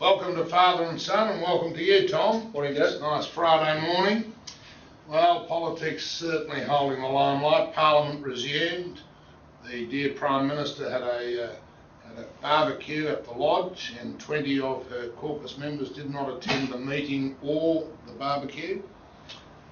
Welcome to Father and Son, and welcome to you, Tom. Morning, It's Dad. a nice Friday morning. Well, politics certainly holding the limelight. Parliament resumed. The dear Prime Minister had a barbecue at the Lodge, and 20 of her caucus members did not attend the meeting or the barbecue.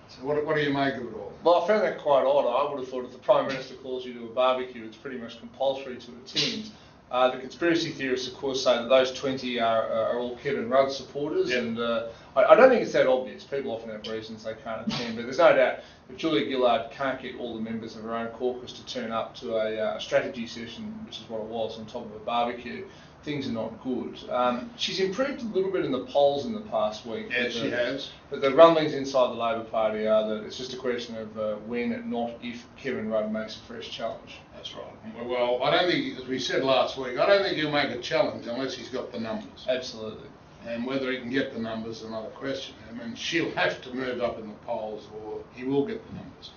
So what do you make of it all? Well, I found that quite odd. I would have thought if the Prime Minister calls you to a barbecue, it's pretty much compulsory to attend. The conspiracy theorists, of course, say that those 20 are all Kevin Rudd supporters, Yep. and I don't think it's that obvious. People often have reasons they can't attend, but there's no doubt if Julia Gillard can't get all the members of her own caucus to turn up to a strategy session, which is what it was, on top of a barbecue, things are not good. She's improved a little bit in the polls in the past week. Yes, she has. But the rumblings inside the Labor Party are that it's just a question of when, not if, Kevin Rudd makes a fresh challenge. That's right. Well, I don't think, as we said last week, I don't think he'll make a challenge unless he's got the numbers. Absolutely. And whether he can get the numbers is another question. I mean, she'll have to move up in the polls or he will get the numbers.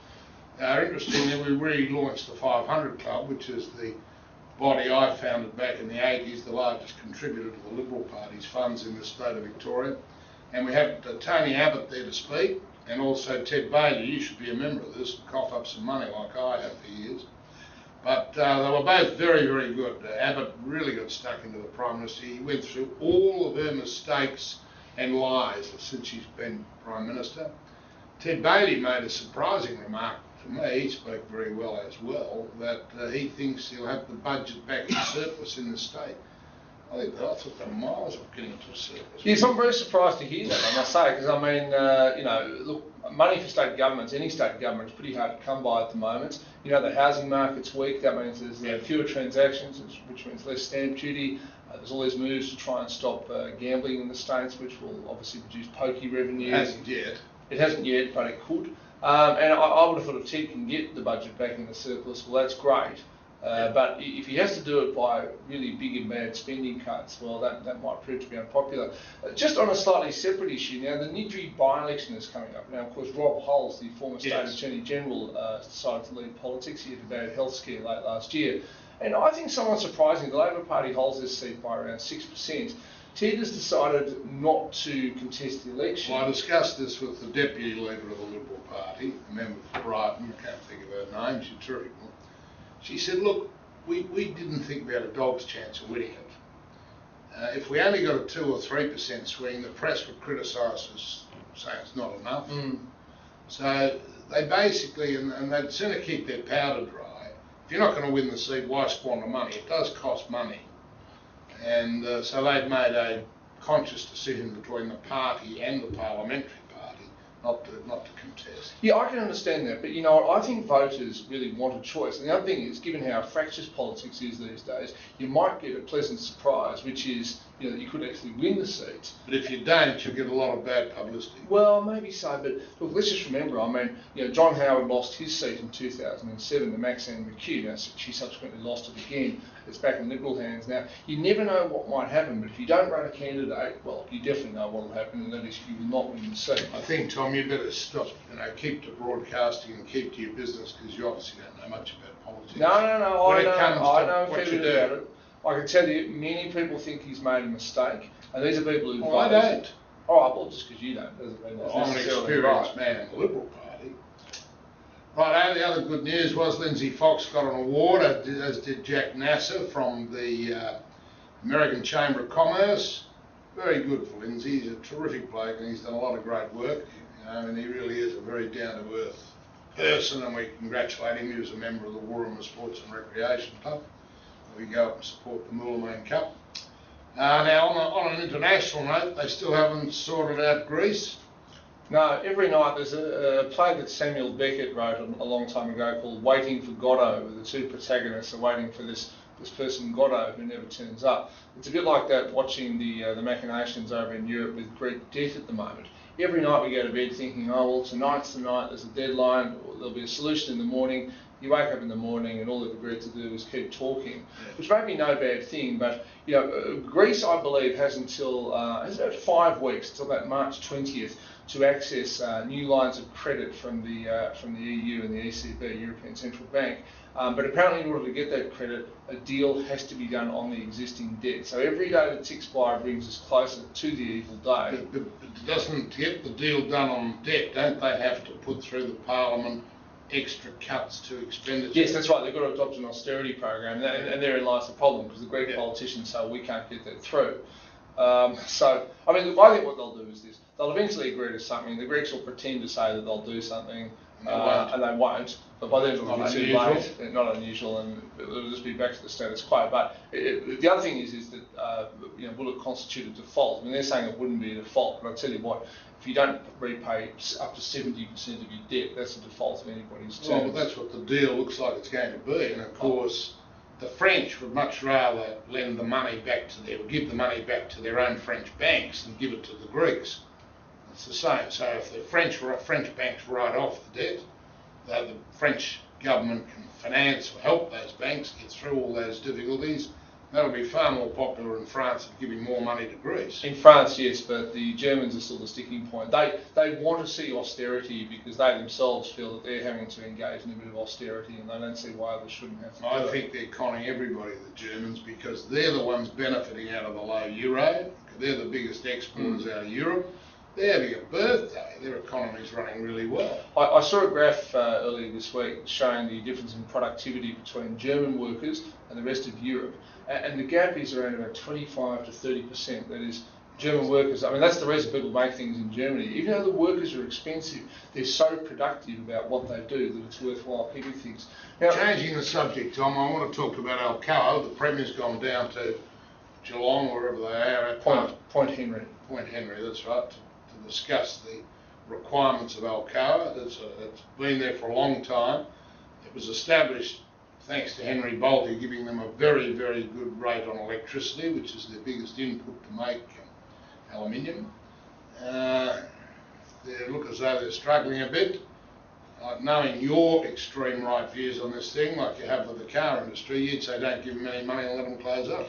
Interestingly, we relaunched the 500 Club, which is the body I founded back in the 80s, the largest contributor to the Liberal Party's funds in the state of Victoria. And we have Tony Abbott there to speak, and also Ted Bailey. You should be a member of this and cough up some money like I have for years. But they were both very, very good. Abbott really got stuck into the Prime Minister. He went through all of her mistakes and lies since she's been Prime Minister. Ted Bailey made a surprising remark to me, he spoke very well as well, that he thinks he'll have the budget back in surplus in the state. I thought they were miles off getting to a surplus. Yes, I'm very surprised to hear that, I must say, because I mean, look, money for state governments, any state government, is pretty hard to come by at the moment. The housing market's weak. That means there's fewer transactions, which means less stamp duty. There's all these moves to try and stop gambling in the states, which will obviously produce pokey revenues. It hasn't yet. It hasn't yet, but it could. And I would have thought if Ted can get the budget back in the surplus, well, that's great. But if he has to do it by really big and bad spending cuts, well, that might prove to be unpopular. Just on a slightly separate issue now, the Niddrie by-election is coming up. Now, of course, Rob Hulls, the former State Attorney General, decided to leave politics. He had a bad health scare late last year. And I think somewhat surprisingly, the Labor Party holds this seat by around 6%. Ted has decided not to contest the election. Well, I discussed this with the Deputy Leader of the Liberal Party, a member for Brighton, I can't think of her name, she's terrific. She said, look, we didn't think we had a dog's chance of winning it. If we only got a 2 or 3% swing, the press would criticise us, saying it's not enough. So they basically, and they'd sooner keep their powder dry. If you're not going to win the seat, why squander money? It does cost money. And so they've made a conscious decision between the party and the parliamentary party not to contest. Yeah, I can understand that, but I think voters really want a choice. And the other thing is, given how fractious politics is these days, you might get a pleasant surprise, which is that you could actually win the seat. But if you don't, you'll get a lot of bad publicity. Well, maybe so, but look, let's just remember, I mean, John Howard lost his seat in 2007 to Maxine McHugh. Now, she subsequently lost it again. It's back in Liberal hands now. You never know what might happen, but if you don't run a candidate, well, you definitely know what will happen, and that is you will not win the seat. I think, Tom, you better stop, keep to broadcasting and keep to your business, because you obviously don't know much about politics. No, I know a fair bit about it. I can tell you, many people think he's made a mistake, and these are people who vote. I don't. All right, well, just because you don't doesn't mean that's I'm an experienced man in the Liberal Party. Right, the other good news was Lindsay Fox got an award, as did Jack Nasser from the American Chamber of Commerce. Very good for Lindsay. He's a terrific bloke, and he's done a lot of great work. And he really is a very down-to-earth person, and we congratulate him. He was a member of the Warramah Sports and Recreation Club. We go up and support the Moolameen Cup. Now, on an international note, they still haven't sorted out Greece. No, every night there's a play that Samuel Beckett wrote a long time ago called Waiting for Godot, where the two protagonists are waiting for this person Godot who never turns up. It's a bit like that watching the machinations over in Europe with Greek debt at the moment. Every night we go to bed thinking, oh, well, tonight's the night, there's a deadline, or there'll be a solution in the morning. You wake up in the morning and all they've agreed to do is keep talking, which may be no bad thing, but Greece, I believe, has about 5 weeks, until about March 20th, to access new lines of credit from the EU and the ECB, European Central Bank. But apparently in order to get that credit, a deal has to be done on the existing debt. So every day that ticks by brings us closer to the evil day. But doesn't get the deal done on debt, don't they have to put through the Parliament extra cuts to expenditure? Yes, that's right. They've got to adopt an austerity program, and therein lies the problem, because the Greek politicians say we can't get that through. So, I mean, I think what they'll do is this. They'll eventually agree to something. The Greeks will pretend to say that they'll do something, and they won't. But by then it'll be too late. Not unusual, and it'll just be back to the status quo. But the other thing is that, will it constitute a default? I mean, they're saying it wouldn't be a default, but I tell you what, if you don't repay up to 70% of your debt, that's a default of anybody's terms. Well, that's what the deal looks like it's going to be, and of course, the French would much rather lend the money back to give the money back to their own French banks than give it to the Greeks. It's the same. So if the French banks write off the debt, the French government can finance or help those banks get through all those difficulties. That'll be far more popular in France than giving more money to Greece. In France, yes, but the Germans are still the sticking point. They want to see austerity because they themselves feel that they're having to engage in a bit of austerity, and they don't see why they shouldn't have to do it. I think they're conning everybody, the Germans, because they're the ones benefiting out of the low euro. They're the biggest exporters out of Europe. They're having a birthday. Their economy's running really well. I saw a graph earlier this week showing the difference in productivity between German workers and the rest of Europe. And the gap is around about 25 to 30%. That is, German workers, I mean, that's the reason people make things in Germany. Even though the workers are expensive, they're so productive about what they do that it's worthwhile keeping things. Now, changing the subject, Tom, I want to talk about Alcoa. The Premier's gone down to Geelong, wherever they are at. Point Henry. Point Henry, that's right, to discuss the requirements of Alcoa. It's been there for a long time. It was established thanks to Henry Bolte giving them a very, very good rate on electricity, which is their biggest input to make aluminium. They look as though they're struggling a bit. Knowing your extreme right views on this thing, like you have with the car industry, you'd say don't give them any money and let them close up.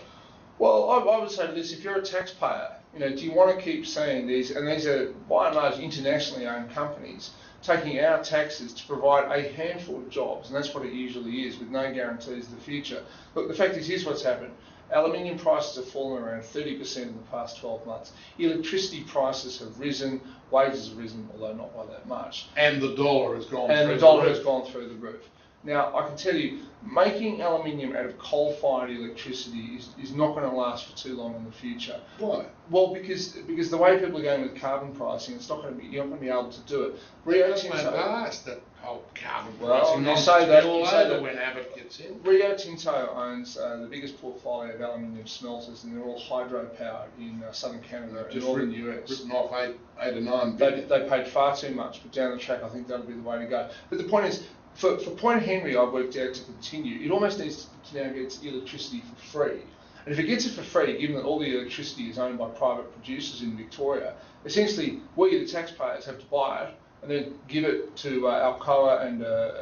Well, I would say this: if you're a taxpayer, do you want to keep seeing these? And these are by and large internationally owned companies taking our taxes to provide a handful of jobs, and that's what it usually is, with no guarantees of the future. Look, the fact is, here's what's happened. Aluminium prices have fallen around 30% in the past 12 months. Electricity prices have risen, wages have risen, although not by that much. And the dollar has gone through the roof. And the dollar has gone through the roof. Now, I can tell you, making aluminium out of coal-fired electricity is not going to last for too long in the future. Why? Well, because the way people are going with carbon pricing, you're not going to be able to do it. Rio Tinto. That whole carbon pricing. Well, you say that when Abbott gets in. Rio Tinto owns the biggest portfolio of aluminium smelters, and they're all hydro-powered in southern Canada and northern US. Written off eight or nine billion. They paid far too much, but down the track, I think that'll be the way to go. But the point is, for Point Henry, I've worked out to continue, it almost needs to now get its electricity for free. And if it gets it for free, given that all the electricity is owned by private producers in Victoria, essentially we, the taxpayers, have to buy it and then give it to Alcoa and...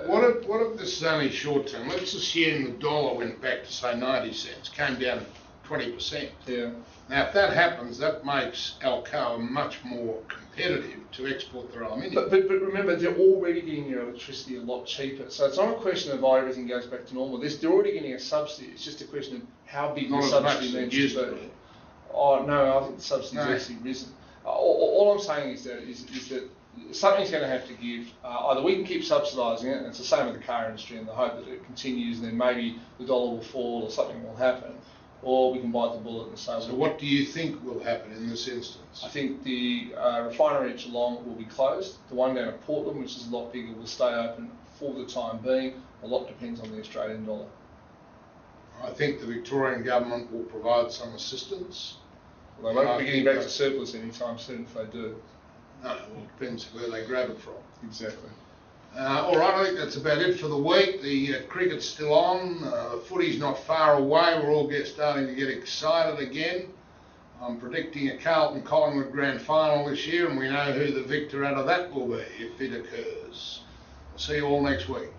What if this is only short term? Let's assume the dollar went back to, say, 90 cents, came down 20%. Yeah. Now, if that happens, that makes Alcoa much more competitive to export their aluminium. But remember, they're already getting their electricity a lot cheaper. So it's not a question of why everything goes back to normal. They're already getting a subsidy. It's just a question of how big the subsidy needs to be. Oh, no, I think the subsidy's actually risen. All I'm saying is that something's going to have to give. Either we can keep subsidising it, and it's the same with the car industry, in the hope that it continues, and then maybe the dollar will fall or something will happen, or we can bite the bullet and say... So what do you think will happen in this instance? I think the refinery at Geelong will be closed. The one down at Portland, which is a lot bigger, will stay open for the time being. A lot depends on the Australian dollar. I think the Victorian government will provide some assistance. Well, they won't be getting back to surplus anytime soon if they do. No, well, it depends where they grab it from. Exactly. All right, I think that's about it for the week. The cricket's still on. The footy's not far away. We're all starting to get excited again. I'm predicting a Carlton-Collingwood grand final this year, and we know who the victor out of that will be if it occurs. I'll see you all next week.